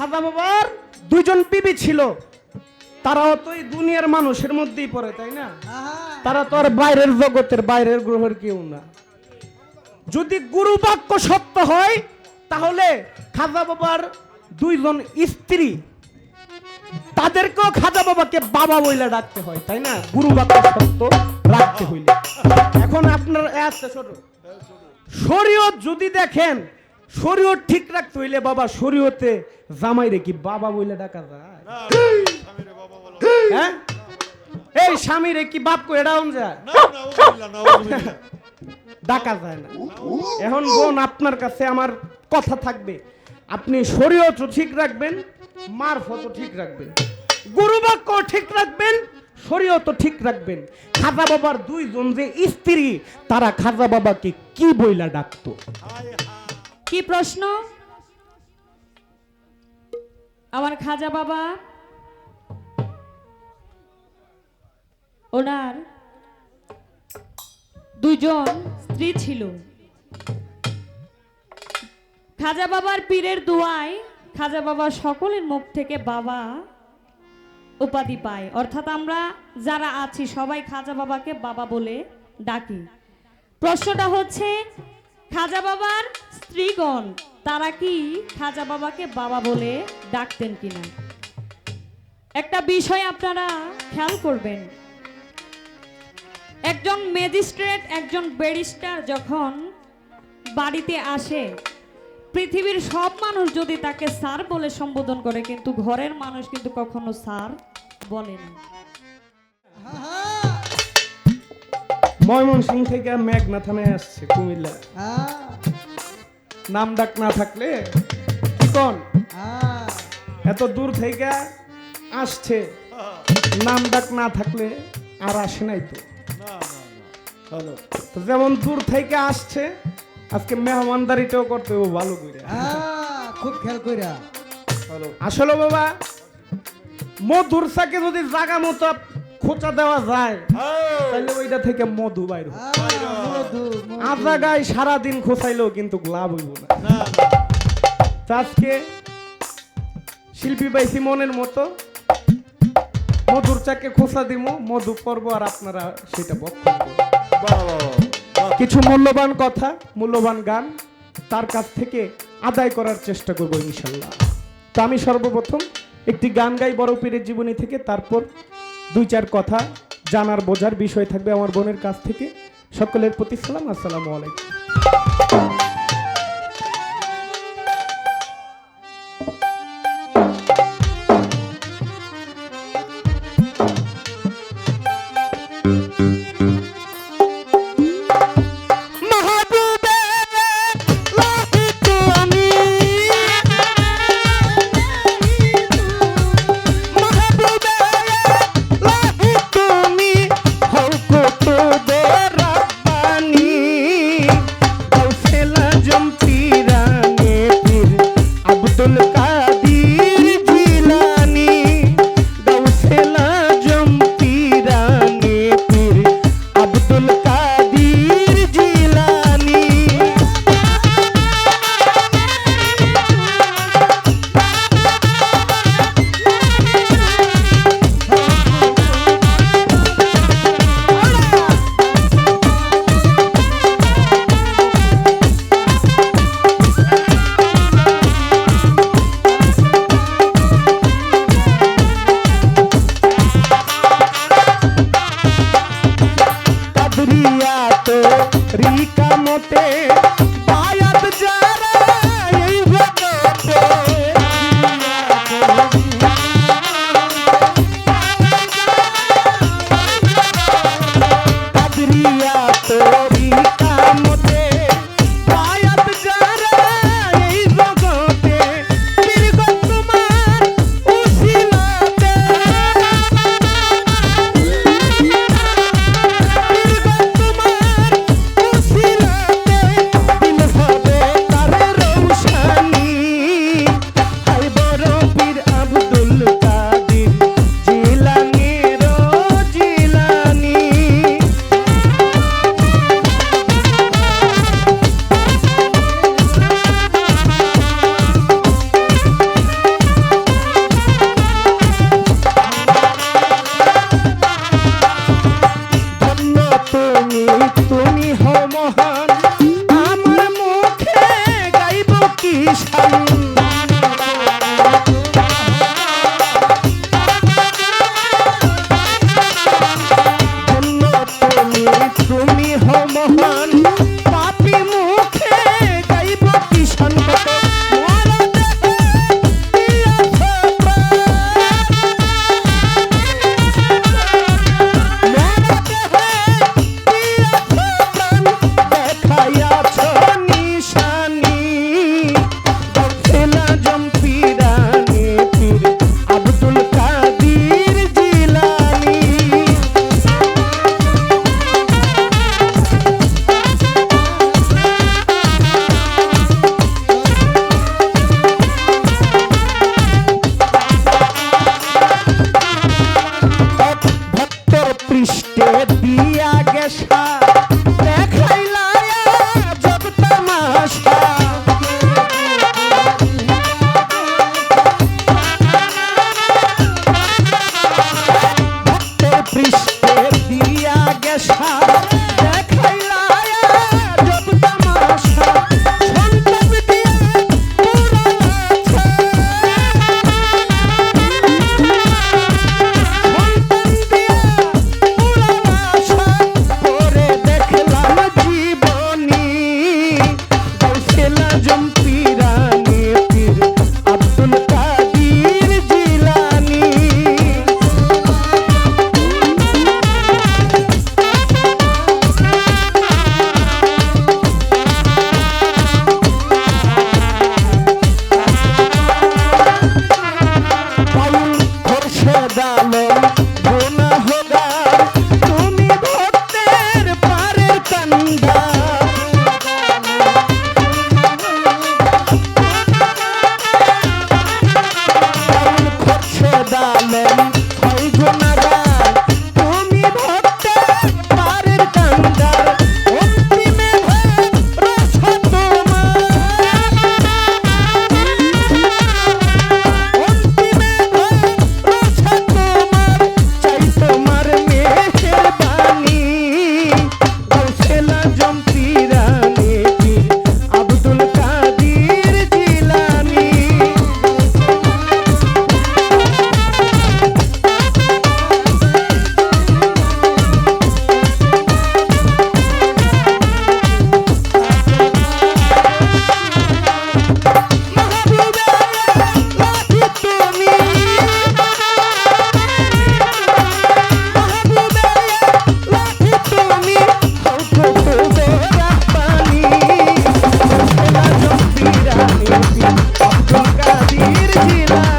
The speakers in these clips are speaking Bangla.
খাজা বাবার দুইজন বিবি ছিল, তারাও তো এই দুনিয়ার মানুষের মধ্যেই পড়ে, তাই না? তারা তো আর বাইরের জগতের, বাইরের গ্রহের কেউ না। যদি গুরু বাক্য সত্য হয় তাহলে খাজা বাবার দুইজন স্ত্রী, তাদেরকেও খাজা বাবাকে বাবা বইলে ডাকতে হয়, তাই না? গুরু বাক্য সত্য রাখতে হইলে। এখন আপনার শরীয়ত যদি দেখেন, শরীয়ত ঠিক রাখতে হইলে বাবা শরীয়তে জামাইরে কি বাবা বইলে ডাকা যায়? হ্যাঁ, এই স্বামীরে কি বাপ কো এডাউন যায়? ডাকা যায় না। এখন বোন, আপনার কাছে আমার কথা থাকবে, আপনি শরীয়ত ঠিক রাখবেন, মারফত ঠিক রাখবেন, গুরু বাক্য ঠিক রাখবেন, শরীয়ত ঠিক রাখবেন। খাজা বাবার দুইজন যে স্ত্রী, তারা খাজা বাবাকে কি বইলা ডাকতো? কি প্রশ্ন? আমার খাজা বাবা ওনার দুজন স্ত্রী ছিল। খাজা বাবার পীরের দোয়ায় খাজা বাবা সকলের মুখ থেকে বাবা উপাধি পায়, অর্থাৎ আমরা যারা আছি সবাই খাজা বাবাকে বাবা বলে ডাকি। প্রশ্নটা হচ্ছে, খাজা বাবার স্ত্রীগণ তারা কি খাজা বাবাকে বাবা বলে ডাকতেন কিনা? একটা বিষয় আপনারা খেয়াল করবেন, একজন ম্যাজিস্ট্রেট, একজন ব্যারিস্টার যখন বাড়িতে আসে, পৃথিবীর সব মানুষ যদি তাকে স্যার বলে সম্বোধন করে, কিন্তু ঘরের মানুষ কিন্তু কখনো স্যার বলে না। ময়মনসিংহ থেকে মেঘনা থানায় আসছে কুমিল্লা, নাম ডাক না থাকলে কি কোন, এত দূর থেকে আসছে, নাম ডাক না থাকলে আর আসে নাই তো। তো যেমন দূর থেকে আসছে, আজকে মেহমানদারিটাও করতে হবে ভালো করে, খুব খেয়াল কইরা। আসলে বাবা মধুর চাকে যদি জায়গা মতো খোঁচা দেওয়া যায় তাহলে ওইটা থেকে মধু বাইর আর জায়গায় সারাদিন খোঁচাইলেও কিন্তু লাভ হইব না। আজকে শিল্পী পাইছি মনের মতো, মধুর চাকে খোঁচা দিব, মধু করবো, আর আপনারা সেটা বক্তব্য, কিছু মূল্যবান কথা, মূল্যবান গান তার কাছ থেকে আদায় করার চেষ্টা করবো ইনশাল্লাহ। তো আমি সর্বপ্রথম একটি গান গাই বড় পীরের জীবনী থেকে, তারপর দুই চার কথা জানার বোঝার বিষয় থাকবে আমার বোনের কাছ থেকে। সকলের প্রতি সালাম, আসসালামু আলাইকুম।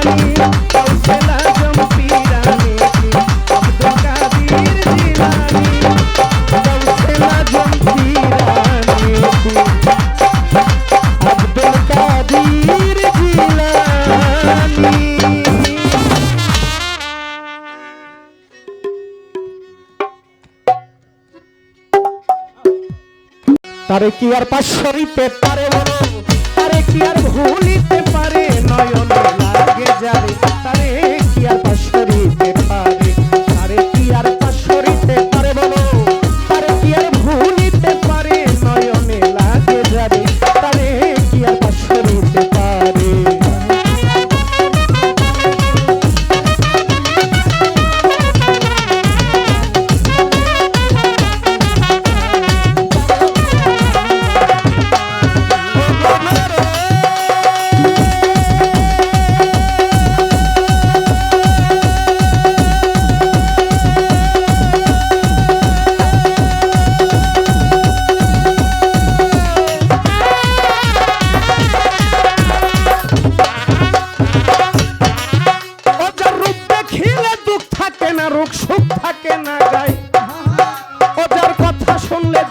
জিলানি গাউসুল আজম পীরানে পীর আব্দুল কাদের জিলানি গাউসুল আজম পীরানে পীর আব্দুল কাদের জিলানি। তারে কি আর পাশরিতে পারে বলো, তারে কি আর ভুলিতে পারে, নয়নে লাগে যারে তারে কি আর পাশরিতে পারে, তারে কি আর পাশরিতে পারে বলো, তারে কি আর ভুলিতে পারে, নয়নে লাগে যারে তারে কি আর পাশরিতে পারে।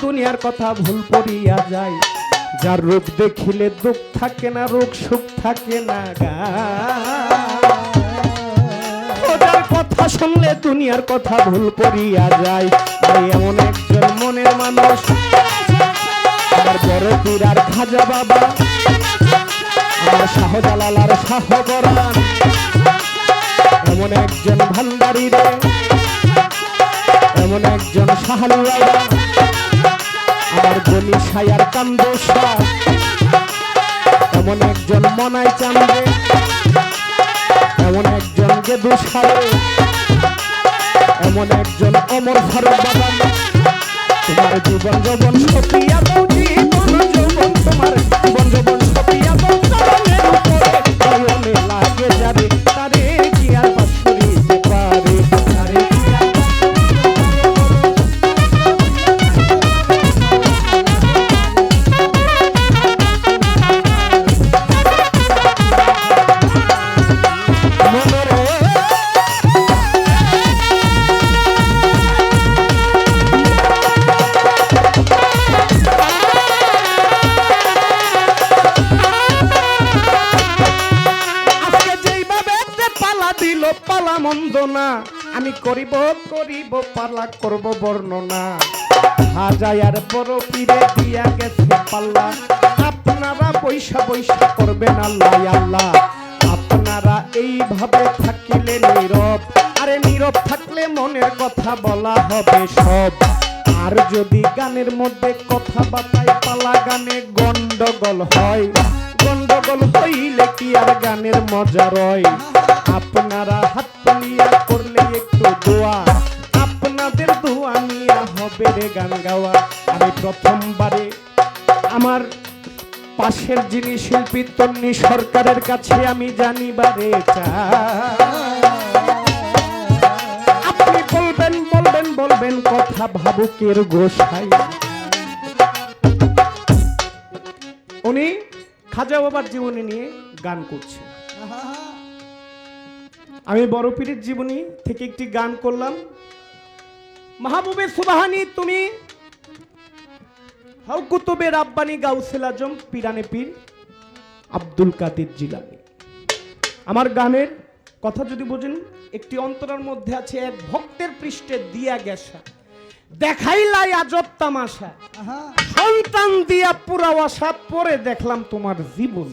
দুনিয়ার কথা ভুল পড়িয়া যায়, যার রূপ দেখিলে দুঃখ থাকে না, রোগ সুখ থাকে না যার কথা শুনলে দুনিয়ার কথা ভুল পড়িয়া যায়। তাই এমন একজন মনের মানুষ আমার বড় পীর আর খাজা বাবা, আমার শাহজালাল আর শাহ পরাণ, এমন একজন ভান্ডারী রে, এমন একজন শাহালু বাবা, আমার গনি সায়ার কান্দোসা, এমন একজন মনাই চান্দে, এমন একজন গেদু সারে, এমন একজন অমর ফারুক বাবা। তোমার জীবন যৌবন সপিয়া দাও, জীবন যৌবন তোমার জীবন যৌবন সপিয়া দাও, চরণের উপরে নয়নে লাগে যাবে তারে কি আর পাশ করিতে পারে, তারে কি আর পালা মন্দ না, আমি করিব করিব পালা করব বর্ণনা, হাজার বড় পীরে দিয়া গেছে পাল্লা, আপনারা বৈশা বৈশা করবেন আল্লাহ আল্লাহ, আপনারা এইভাবে থাকিলে নীরব, আরে নীরব থাকলে মনের কথা বলা হবে সব, আর যদি গানের মধ্যে কথা বাতায় পালা গানে গন্ডগোল হয়, গন্ডগোল হইলে কি আর গানের মজা রয়। আপনারা হাত তুলিয়া করলে একটু দোয়া, আপনাদের দোয়া নিয়ে হবে রে গান গাওয়া। আমি প্রথমবারে আমার পাশের যিনি শিল্পী তন্নি সরকারের কাছে আমি জানিবারে চাই, আপনি বলবেন বলবেন বলবেন কথা ভাবুকের গোসাই। উনি খাজা বাবার জীবনী নিয়ে গান করছেন, আমি বড় পীরের জীবনী থেকে একটি গান করলাম। মাহবুবে সুবহানি তুমি হাউ কুতুবে রাব্বানি গাউসুল আজম পীরানে পীর আব্দুল কাদের জিলানী। আমার গানের কথা যদি বোঝেন, একটি অন্তরের মধ্যে আছে এক ভক্তের পৃষ্ঠে দিয়া গেছা, দেখাইলাই আজব তামাশা, সন্তান দিয়া পুরা আশা, পরে দেখলাম তোমার জীবন।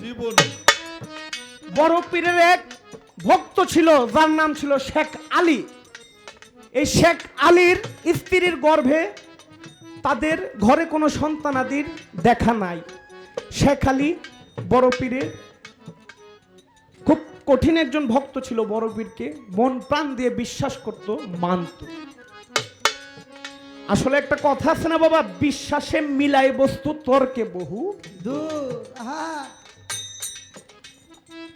বড় পীরের এক ভক্ত ছিল যার নাম ছিল শেখ আলী। এই শেখ আলীর স্ত্রীর গর্ভে তাদের ঘরে কোনো সন্তানাদির দেখা নাই। শেখ আলী বড় পীরের খুব কঠিন একজন ভক্ত ছিল, বড় পীরকে মন প্রাণ দিয়ে বিশ্বাস করত, মানত। আসলে একটা কথা আছে না বাবা, বিশ্বাসে মিলাই বস্তু তর্কে বহু দূর।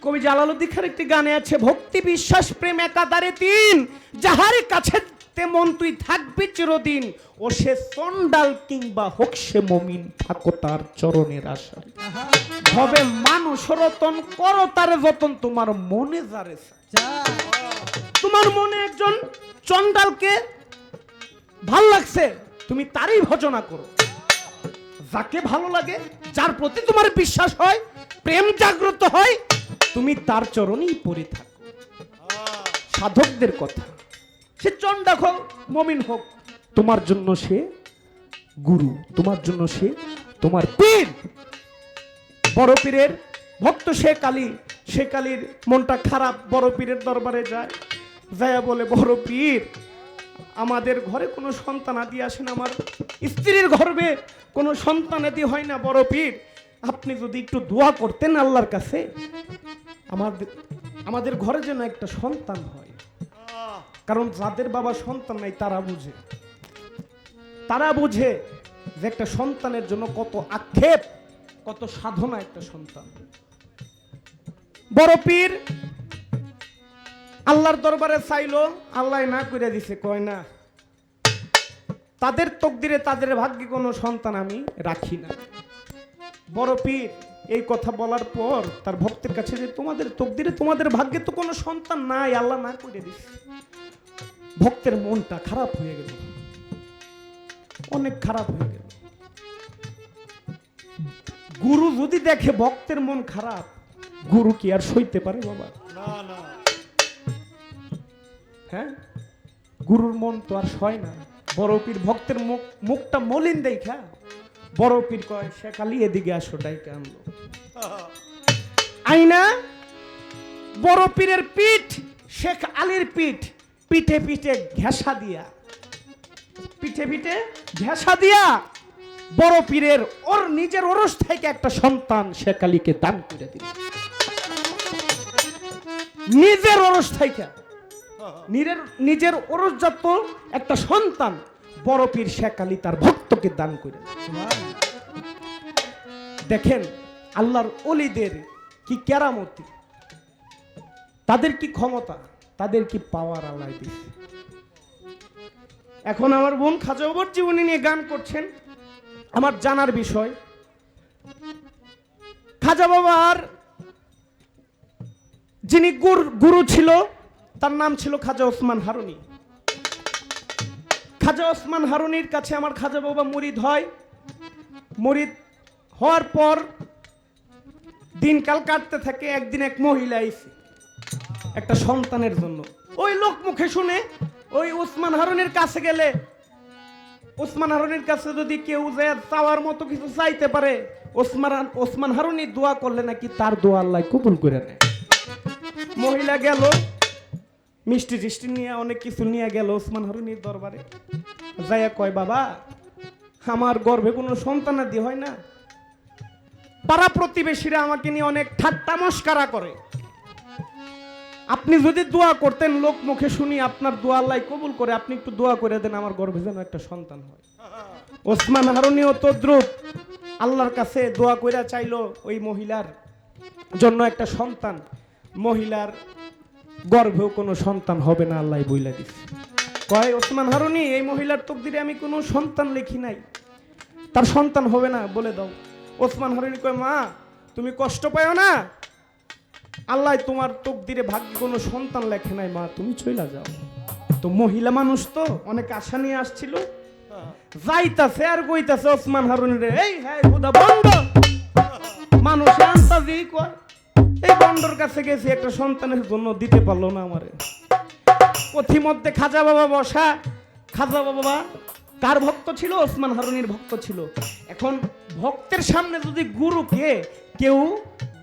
কবি জালালউদ্দিন খার একটি গানে আছে, ভক্তি বিশ্বাস প্রেম একাধারে তিন, যাহার কাছে তেমন তুই থাকবি চিরদিন, ও সে চন্ডাল কিংবা হোক সে মমিন, থাকো তার চরণের আশা। হবে মানুষ রতন, করো তার যতন, তোমার মনে যারে চায়। তোমার মনে একজন চন্ডালকে ভাল লাগছে, তুমি তারই ভজনা করো। যাকে ভালো লাগে, যার প্রতি তোমার বিশ্বাস হয়, প্রেম জাগ্রত হয়, তুমি তার চরণেই পড়ে থাকো। সাধকদের কথা, সে চন্ডাল হোক মমিন হোক, তোমার জন্য সে গুরু, তোমার জন্য সে তোমার পীর। বড় পীরের ভক্ত শেখ আলী, শেখ আলীর মনটা খারাপ, বড় পীরের দরবারে যায়, যায় বলে, বড় পীর আমাদের ঘরে কোনো সন্তান আদি আসে না, আমার স্ত্রীর গর্ভে কোনো সন্তান আদি হয় না, বড় পীর আপনি যদি একটু দোয়া করতেন আল্লাহর কাছে, আমাদের ঘরে যেন একটা সন্তান হয়। কারণ যাদের বাবা সন্তান নাই তারা বুঝে, তারা বুঝে যে একটা সন্তানের জন্য কত আক্ষেপ, কত সাধনা একটা সন্তান। বড় পীর আল্লাহর দরবারে চাইলো, আল্লাহ না করে দিছে, কয় না, তাদের তকদিরে তাদের ভাগ্যে কোনো সন্তান আমি রাখি না। বড় পীর এই কথা বলার পর তার ভক্তের কাছে, যে তোমাদের তকদিরে তোমাদের ভাগ্যে তো কোনো সন্তান নাই, আল্লাহ না করে দিছে। ভক্তের মনটা খারাপ হয়ে গেল, অনেক খারাপ হয়ে গেল। গুরু যদি দেখে ভক্তের মন খারাপ, গুরু কি আর সইতে পারে বাবা? না না, হ্যাঁ, গুরুর মন তো আর সয় না। বড় পীর ভক্তের মুখটা মলিন দেখা, বড় পীর কয়, শেখ আলী এদিকে আসো, ডাইকে আনলো। আইনা বড় পীরের পিঠ, শেখ আলীর পিঠ, পিঠে পিঠে ঘেঁষা দিয়া, পিঠে পিঠে ঘেঁষা দিয়া বড় পীরের ওর নিজের ওরস থেকে একটা সন্তান শেখ আলীকে দান করে দিল। নিজের ওরস থেকে, নিজের ওরসজাত একটা সন্তান বড় পীর শেখ আলী তার ভক্তকে দান করে। দেখেন আল্লাহর ওলিদের কি কেরামতি, তাদের কি ক্ষমতা, তাদের কি পাওয়ার আল্লাহ দিয়েছে। এখন আমার বোন খাজা বাবার জীবনী নিয়ে গান করছেন, আমার জানার বিষয়। খাজা বাবার যিনি গুরু ছিল, তার নাম ছিল খাজা ওসমান হারুনি। খাজা ওসমান হারুনির কাছে আমার খাজা বাবা মুরিদ হয়। মুরিদ হওয়ার পর দিনকাল কাটতে থাকে। একদিন এক মহিলা আইছে একটা সন্তানের জন্য। ওই লোক মুখে শুনে ওই ওসমান হারুনির কাছে গেলে, ওসমান হারুনির কাছে যদি কেউ যায় চাওয়ার মতো কিছু চাইতে পারে, ওসমান হারুনি দোয়া করলে নাকি তার দোয়া আল্লাহ কবুল করে নেয়। মহিলা গেল, মিষ্টি টিষ্টি নিয়ে অনেক কিছু নিয়ে গেল ওসমান হারুনির দরবারে। যাইয়া কয়, বাবা আমার গর্ভে কোনো সন্তান আদি হয় না, পাড়া প্রতিবেশীরা আমাকে নিয়ে অনেক ঠাট্টা মস্কারা করে, আপনি যদি দোয়া করতেন, লোক মুখে শুনি আপনার দোয়া আল্লাহ কবুল করে, আপনি একটু দোয়া করে দেন আমার গর্ভে যেন একটা সন্তান হয়। ওসমান হারুনিও তদ্রুপ আল্লাহর কাছে দোয়া কইরা চাইলো ওই মহিলার জন্য একটা সন্তান। মহিলার গর্ভেও কোনো সন্তান হবে না আল্লাহ বইলা দিছে। কয়, ওসমান হারুনি এই মহিলার তকদিরে আমি কোনো সন্তান লিখি নাই, তার সন্তান হবে না, বলে দাও। ওসমান হারুনি কয়, মা তুমি কষ্ট পাও না, আল্লাহ তোমার তকদিরে ভাগ্যে কোনো সন্তান লেখে নাই, মা তুমি চইলা যাও। তো মহিলা মানুষ তো অনেক আশা নিয়ে আসছিল, যাইতাছে আর কইতাছে ওসমান হারুনি রে, এই হ্যাঁ খুদা বন্ধ, মানুষ আন্তাজি কয়, এই বন্ডর কাছে গেছি একটা সন্তানের জন্য, দিতে পারলো না আমারে। পথিমধ্যে খাজা বাবা বসা। খাজা বাবা কার ভক্ত ছিল? ওসমান হারুনির ভক্ত ছিল। এখন ভক্তের সামনে যদি গুরুকে কেউ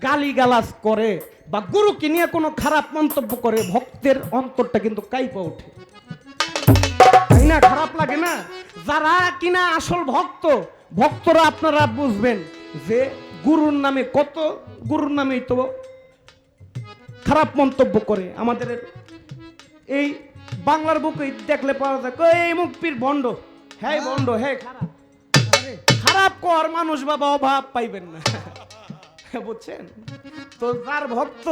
গালিগালাজ করে বা গুরুকে নিয়ে কোনো খারাপ মন্তব্য করে, ভক্তের অন্তরটা কিন্তু কাইপা ওঠে, তাই না? খারাপ লাগে না? যারা কিনা আসল ভক্ত, ভক্তরা আপনারা বুঝবেন যে গুরুর নামে কত, গুরুর নামেই তো খারাপ মন্তব্য করে। আমাদের এই বাংলার বুকে দেখলে পাওয়া যায়, এই মুক্তির বন্ড, হ্যাঁ বন্ড, হ্যাঁ খারাপ, খারাপ কর মানুষ বাবা অভাব পাইবেন না, বুঝছেন তো? যার ভক্ত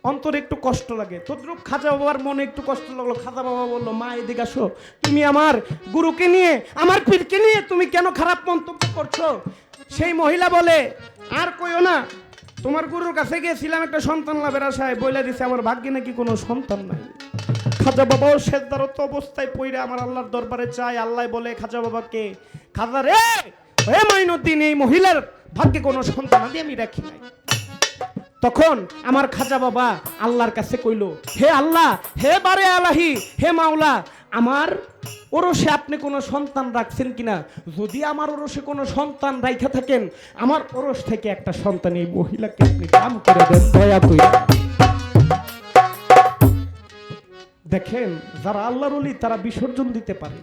অন্তরে একটু কষ্ট লাগে। তদ্রুপ খাজা বাবার মনে একটু কষ্ট লাগলো। খাজা বাবা বললো, মা এদিকে আসো, তুমি আমার গুরুকে নিয়ে, আমার পীরকে নিয়ে তুমি কেন খারাপ মন্তব্য করছো? সেই মহিলা বলে, আর কইও না, তোমার গুরুর কাছে গিয়েছিলাম একটা সন্তান লাভের আশায়, বইলা দিছে আমার ভাগ্যে নাকি কোনো সন্তান নাই। খাজা বাবাও সেজদারত অবস্থায় পইরা আমার আল্লাহর দরবারে চায়। আল্লাহ বলে খাজা বাবাকে, খাজা রে, হে মাইনুদ্দিন, এই মহিলার ভাগ্যে কোনো সন্তান আদি আমি রাখি নাই। তখন আমার খাজা বাবা আল্লাহর কাছে কইল, হে আল্লাহ, হে বারে আলাহি, হে মাওলা, আমার ওরসে আপনি কোনো সন্তান রাখছেন কিনা? যদি আমার ওরসে কোনো সন্তান রাইখা থাকেন, আমার ওরস থেকে একটা সন্তান এই মহিলাকে আপনি দান করে দেন দয়া করে। দেখেন, যারা আল্লাহর ওলি তারা বিসর্জন দিতে পারে।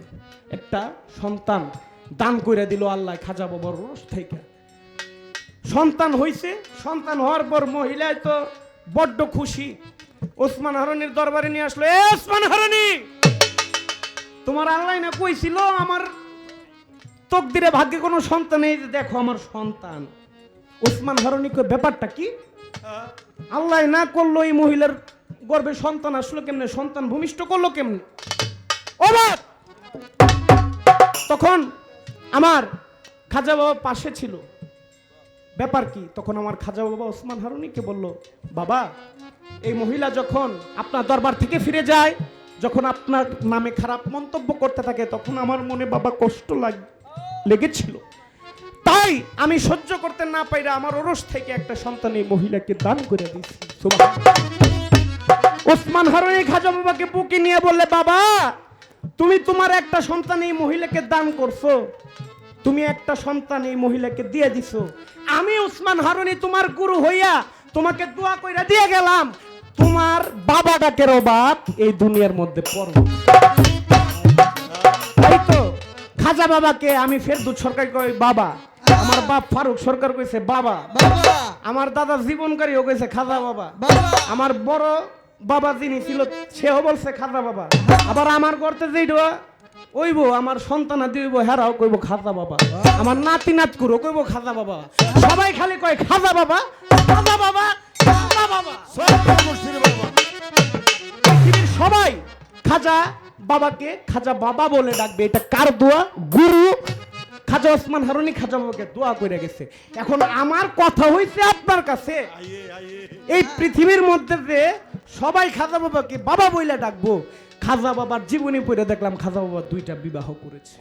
একটা সন্তান দান করে দিল আল্লাহ খাজা বাবার ওরস থেকে। সন্তান হইছে, সন্তান হওয়ার পর মহিলায় তো বড্ড খুশি। ওসমান হারুনির দরবারে নিয়ে আসলো, এ ওসমান হারুনি, তোমার আল্লাহ না কইছিল আমার তকদিরে ভাগ্যে কোনো সন্তান নেই, দেখো আমার সন্তান। ওসমান হারুনি কই, ব্যাপারটা কি? আল্লাহ না করলো, এই মহিলার গর্ভে সন্তান আসলো কেমনে, সন্তান ভূমিষ্ঠ করলো কেমনে? অবাক। তখন আমার খাজা বাবা পাশে ছিল, ব্যাপার কি? তখন আমার খাজা বাবা ওসমান হারুনিকে বলল, বাবা, এই মহিলা যখন আপনার দরবার থেকে ফিরে যায়, যখন আপনার নামে খারাপ মন্তব্য করতে থাকে, তখন আমার মনে বাবা কষ্ট লেগেছিল। তাই আমি সহ্য করতে না পাইরা আমার ওরস থেকে একটা সন্তান এই মহিলাকে দান করে দিয়েছি। ওসমান হারুনি খাজা বাবাকে বুকে নিয়ে বললে, বাবা, তুমি তোমার একটা সন্তান এই মহিলাকে দান করছো, তুমি একটা সন্তান এই মহিলাকে দিয়ে দিছো। আমি ওসমান হারুনি তোমার গুরু হইয়া তোমাকে দোয়া কইরা দিয়ে গেলাম, তোমার বাবা ডাকের অভাব এই দুনিয়ার মধ্যে পড়ব। তাই তো খাজা বাবাকে আমি ফেরদৌস সরকার কই বাবা, আমার বাপ ফারুক সরকার কইছে বাবা, আমার দাদা জীবনকারীও কইছে খাজা বাবা, আমার বড় বাবা যিনি ছিল সেও বলছে খাজা বাবা, আবার আমার করতে যেইটা ওইব আমার সন্তান দিইব হেরাও কইব খাজা বাবা, আমার নাতি নাত করো কইব খাজা বাবা, সবাই খালি কয় খাজা বাবা, খাজা বাবা, খাজা বাবা। পৃথিবীর সবাই খাজা বাবাকে খাজা বাবা বলে ডাকবে। এটা কার দোয়া? গুরু খাজা ওসমান হারুনি খাজা বাবাকে দোয়া করে গেছে। এখন আমার কথা হইছে আপনার কাছে, এই পৃথিবীর মধ্যে যে সবাই খাজা বাবাকে বাবা বইলে ডাকবো, খাজা বাবার জীবনী পড়ে দেখলাম খাজা বাবা 2টা বিবাহ করেছে।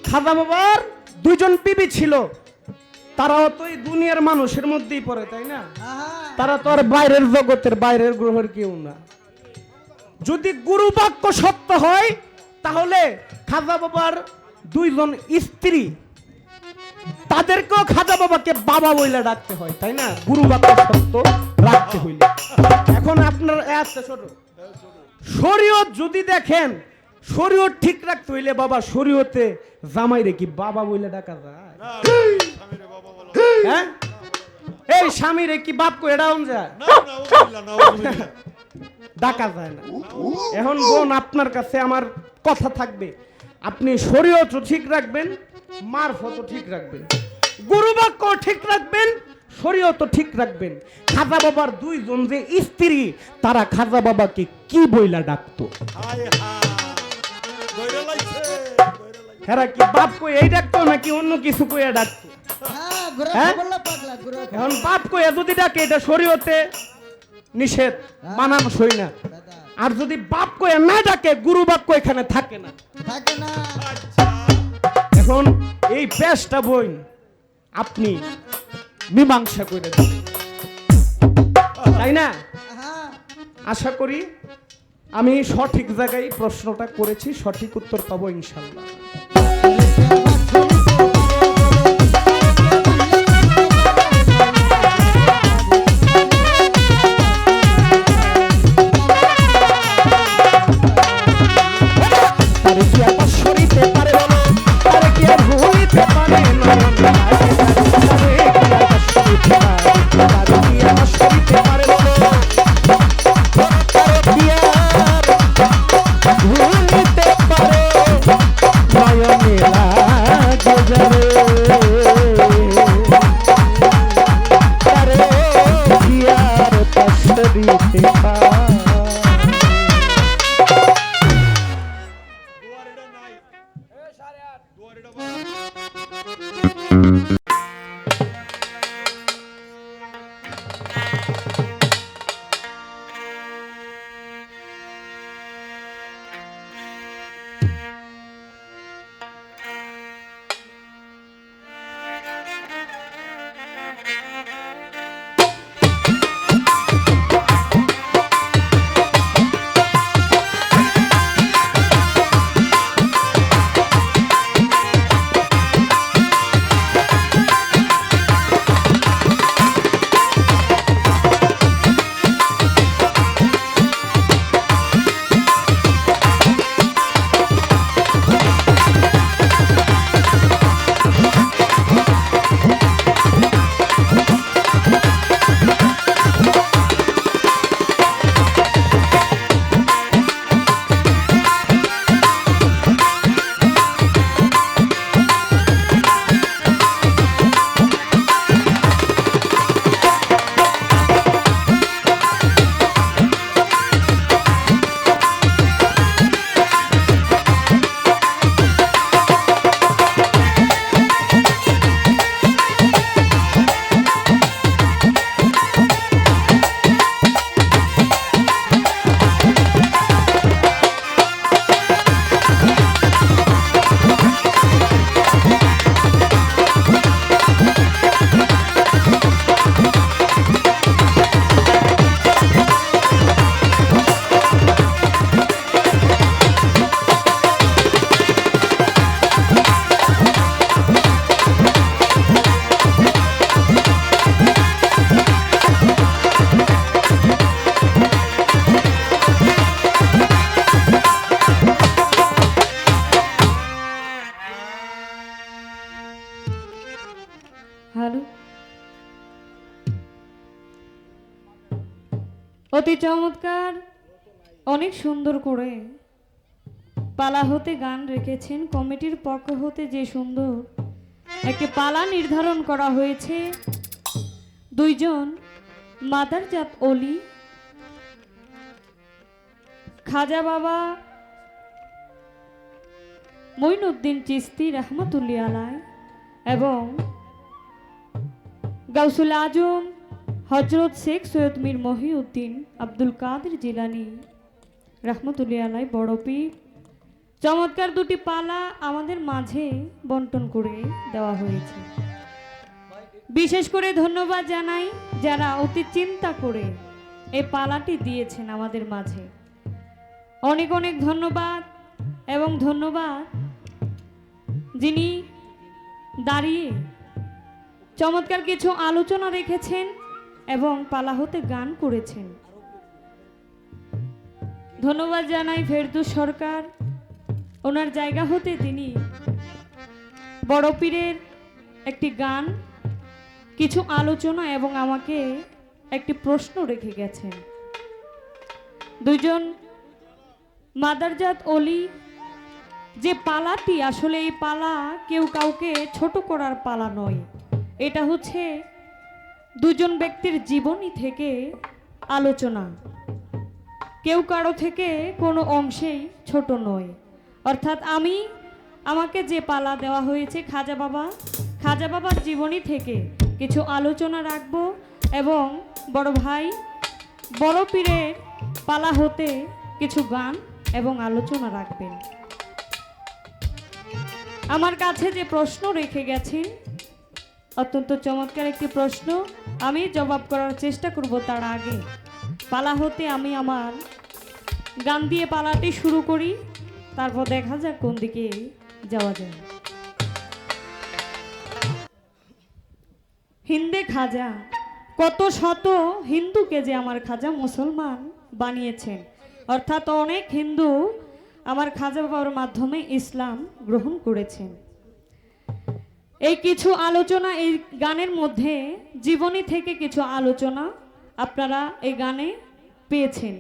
খাজা বাবার 2জন বিবি ছিল, তারাও তো এই দুনিয়ার মানুষের মধ্যেই পড়ে, তাই না? তারা তো আর বাইরের জগতের, বাইরের গ্রহের কেউ না। যদি গুরু বাক্য সত্য হয়, তাহলে খাজা বাবার 2জন স্ত্রী, তাদেরকেও খাজা বাবাকে বাবা বইলে ডাকতে হয়, তাই না? গুরু বাক্য সত্য রাখতে হইলে। এখন আপনার শরীয়ত যদি দেখেন, শরীয়ত ঠিক রাখতে হইলে বাবা, শরীয়তে জামাইরে কি বাবা বইলে ডাকা যায়? হ্যাঁ, এই স্বামীরে কি বাপ কই ডাউন যায়? ডাকা যায় না। এখন বোন, আপনার কাছে আমার কথা থাকবে, আপনি শরীয়ত ঠিক রাখবেন, মারফত ঠিক রাখবেন, গুরু বাক্য ঠিক রাখবেন, শরীয়ত ঠিক রাখবেন। খাজা বাবার 2জন যে স্ত্রী, তারা খাজা বাবাকে কি বইলা ডাকতো? হেরা কি বাপ কই এই ডাকতো নাকি অন্য কিছু কইয়া ডাকতো? এখন বাপ কইয়া যদি ডাকে, এটা শরীয়তে নিষেধ, মানানো সই না। আর যদি বাপ কইয়া না ডাকে, গুরু বাক্য এখানে থাকে না। এখন এই পেশটা বই আপনি মীমাংসা করে দেবেন, তাই না? আশা করি আমি সঠিক জায়গায় প্রশ্নটা করেছি, সঠিক উত্তর পাবো ইনশাআল্লাহ। অতি চমৎকার অনেক সুন্দর করে পালা হতে গান রেখেছেন কমিটির পক্ষ হতে। যে সুন্দর একটি পালা নির্ধারণ করা হয়েছে, দুইজন মাদারজাত অলি খাজা বাবা মঈনুদ্দিন চিশতি রহমতুল্লাহ আলাই এবং গাউসুল আজম হজরত শেখ সৈয়দ মীর মহিউদ্দিন আব্দুল কাদের জিলানী রহমতুল্লাহ আলাই বড় পীর, চমৎকার দুটি পালা আমাদের মাঝে বন্টন করে দেওয়া হয়েছে। বিশেষ করে ধন্যবাদ জানাই যারা অতি চিন্তা করে এই পালাটি দিয়েছেন আমাদের মাঝে, অনেক অনেক ধন্যবাদ। এবং ধন্যবাদ যিনি দাঁড়িয়ে চমৎকার কিছু আলোচনা রেখেছেন এবং পালা হতে গান করেছেন। ধন্যবাদ জানাই ফেরদৌস সরকার, ওনার জায়গা হতে তিনি বড় পীরের একটি গান, কিছু আলোচনা এবং আমাকে একটি প্রশ্ন রেখে গেছেন। দুইজন মাদারজাত অলি যে পালাটি, আসলে এই পালা কেউ কাউকে ছোট করার পালা নয়, এটা হচ্ছে দুজন ব্যক্তির জীবনী থেকে আলোচনা, কেউ কারো থেকে কোনো অংশেই ছোট নয়। অর্থাৎ আমাকে যে পালা দেওয়া হয়েছে খাজা বাবার জীবনী থেকে কিছু আলোচনা রাখব এবং বড় ভাই বড় পীরের পালা হতে কিছু গান এবং আলোচনা রাখবেন। আমার কাছে যে প্রশ্ন রেখে গেছেন অত্যন্ত চমৎকার একটি প্রশ্ন, আমি জবাব করার চেষ্টা করব। তার আগে পালা হতে আমি আমার গান দিয়ে পালাটি শুরু করি, তারপর দেখা যাক কোন দিকে যাওয়া যায়। হিন্দে খাজা, কত শত হিন্দুকে যে আমার খাজা মুসলমান বানিয়েছেন। অর্থাৎ অনেক হিন্দু আমার খাজা বাবার মাধ্যমে ইসলাম গ্রহণ করেছেন। এই কিছু আলোচনা এই গানের মধ্যে জীবনী থেকে কিছু আলোচনা আপনারা এই গানে পেয়েছেন।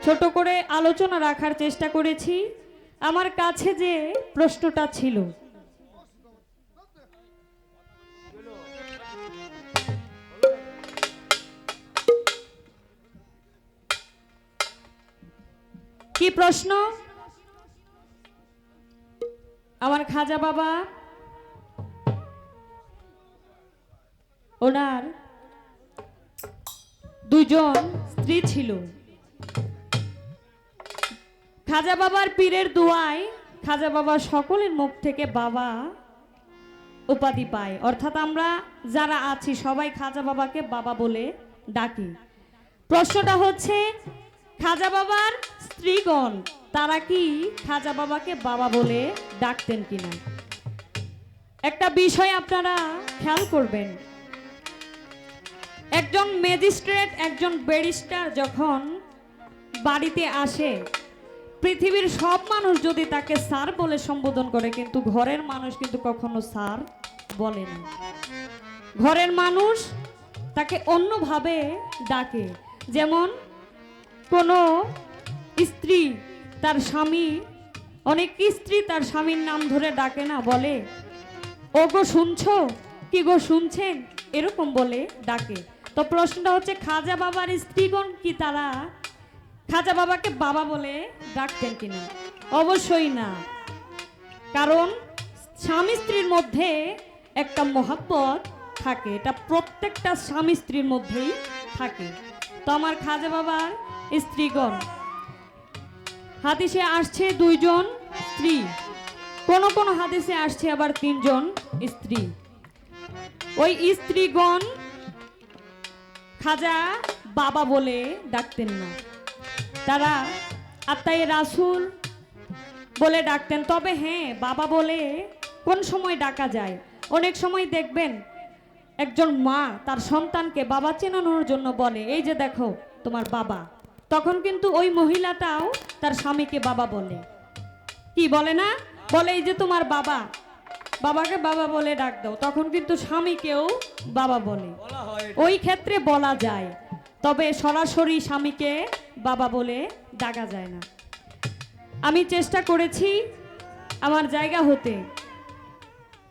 ছোট করে আলোচনা রাখার চেষ্টা করেছি। আমার কাছে যে প্রশ্নটা ছিল, কি প্রশ্ন? আমার খাজা বাবা ওনার দুজন স্ত্রী ছিল। খাজা বাবার পীরের দোয়ায় খাজা বাবা সকলের মুখ থেকে বাবা উপাধি পায়। অর্থাৎ আমরা যারা আছি সবাই খাজা বাবাকে বাবা বলে ডাকি। প্রশ্নটা হচ্ছে, খাজা বাবার স্ত্রীগণ তারা কি খাজা বাবাকে বাবা বলে ডাকতেন কিনা? একটা বিষয় আপনারা খেয়াল করবেন, একজন ম্যাজিস্ট্রেট, একজন ব্যারিস্টার যখন বাড়িতে আসে, পৃথিবীর সব মানুষ যদি তাকে স্যার বলে সম্বোধন করে, কিন্তু ঘরের মানুষ কিন্তু কখনো স্যার বলে না। ঘরের মানুষ তাকে অন্যভাবে ডাকে। যেমন কোনো স্ত্রী তার স্বামী, অনেক স্ত্রী তার স্বামীর নাম ধরে ডাকে না, বলে ও গো শুনছো, কি গো শুনছেন, এরকম বলে ডাকে। তো প্রশ্নটা হচ্ছে, খাজা বাবার স্ত্রীগণ কি তারা খাজা বাবাকে বাবা বলে ডাকতেন কিনা? অবশ্যই না। কারণ স্বামী স্ত্রীর মধ্যে একটা মহব্বত থাকে, এটা প্রত্যেকটা স্বামী স্ত্রীর মধ্যেই থাকে। তো আমার খাজা বাবার স্ত্রীগণ, হাদিসে আসছে দুইজন স্ত্রী, কোন কোন হাদিসে আসছে আবার তিনজন স্ত্রী। ওই স্ত্রীগণ খাজা বাবা বলে ডাকতেন না, তারা আত্মায়ে রাসূল বলে ডাকতেন। তবে হ্যাঁ, বাবা বলে কোন সময় ডাকা যায়? অনেক সময় দেখবেন একজন মা তার সন্তানকে বাবা চেনানোর জন্য বলে, এই যে দেখো তোমার বাবা। তখন কিন্তু ওই মহিলাটাও তার স্বামীকে বাবা বলে। কি বলে না? বলে এই যে তোমার বাবা, বাবাকে বাবা বলে ডাক দাও। তখন কিন্তু স্বামীকেও বাবা বলে, ওই ক্ষেত্রে বলা যায়। তবে সরাসরি স্বামীকে বাবা বলে ডাকা যায় না। আমি চেষ্টা করেছি আমার জায়গা হতে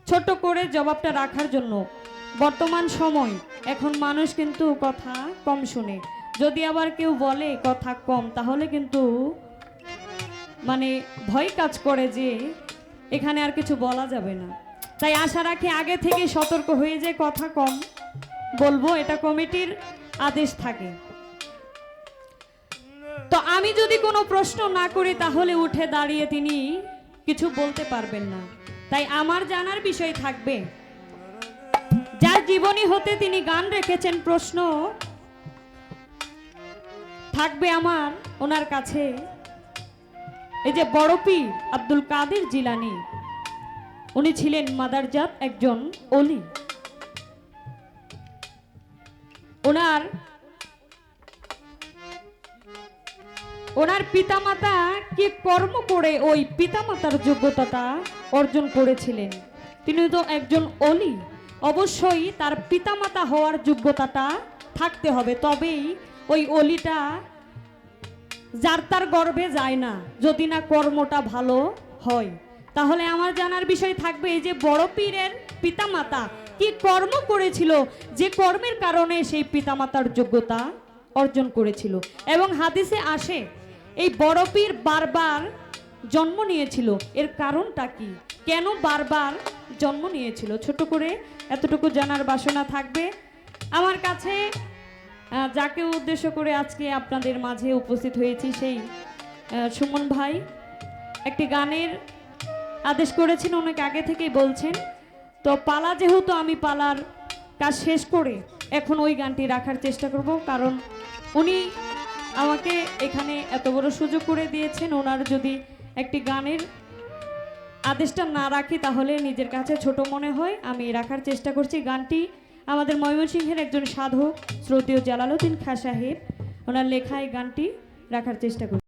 ছোট করে জবাবটা রাখার জন্য। বর্তমান সময় এখন মানুষ কিন্তু কথা কম শুনে, যদি আবার কেউ বলে কথা কম তাহলে কিন্তু মানে ভয় কাজ করে যে এখানে আর কিছু বলা যাবে না। তাই আশা রাখি আগে থেকে সতর্ক হয়ে যে কথা কম বলবো, এটা কমিটির আদেশ থাকে। তো আমি যদি কোনো প্রশ্ন না করি তাহলে উঠে দাঁড়িয়ে তিনি কিছু বলতে পারবেন না। তাই আমার জানার বিষয় থাকবে, যার জীবনী হতে তিনি গান রেখেছেন, প্রশ্ন থাকবে আমার ওনার কাছে। এই যে বড় পীর আব্দুল কাদের জিলানী, উনি ছিলেন মাদারজাত একজন ওলি। ওনার পিতামাতা কি কর্ম করে ওই পিতামাতার যোগ্যতাটা অর্জন করেছিলেন? তিনি তো একজন ওলি, অবশ্যই তার পিতামাতা হওয়ার যোগ্যতাটা থাকতে হবে, তবেই ওই ওলিটা যার তার গর্ভে যায় না, যদি না কর্মটা ভালো হয়। তাহলে আমার জানার বিষয় থাকবে এই যে বড় পীরের পিতামাতা কি কর্ম করেছিল, যে কর্মের কারণে সেই পিতামাতার যোগ্যতা অর্জন করেছিল। এবং হাদিসে আসে এই বড় পীর বারবার জন্ম নিয়েছিল, এর কারণটা কি, কেন বারবার জন্ম নিয়েছিল? ছোট করে এতটুকু জানার বাসনা থাকবে আমার কাছে। যাকে উদ্দেশ্য করে আজকে আপনাদের মাঝে উপস্থিত হয়েছি সেই সুমন ভাই একটি গানের আদেশ করেছেন, অনেক আগে থেকেই বলছেন। তো পালা যেহেতু আমি পালার কাজ শেষ করে এখন ওই গানটি রাখার চেষ্টা করব, কারণ উনি আমাকে এখানে এত বড় সুযোগ করে দিয়েছেন। ওনার যদি একটি গানের আদেশটা না রাখি তাহলে নিজের কাছে ছোট মনে হয়। আমি রাখার চেষ্টা করছি গানটি আমাদের ময়মনসিংহের একজন সাধক শ্রদ্ধেয় জালালউদ্দিন খাঁ সাহেব, ওনার লেখা এই গানটি রাখার চেষ্টা করছি।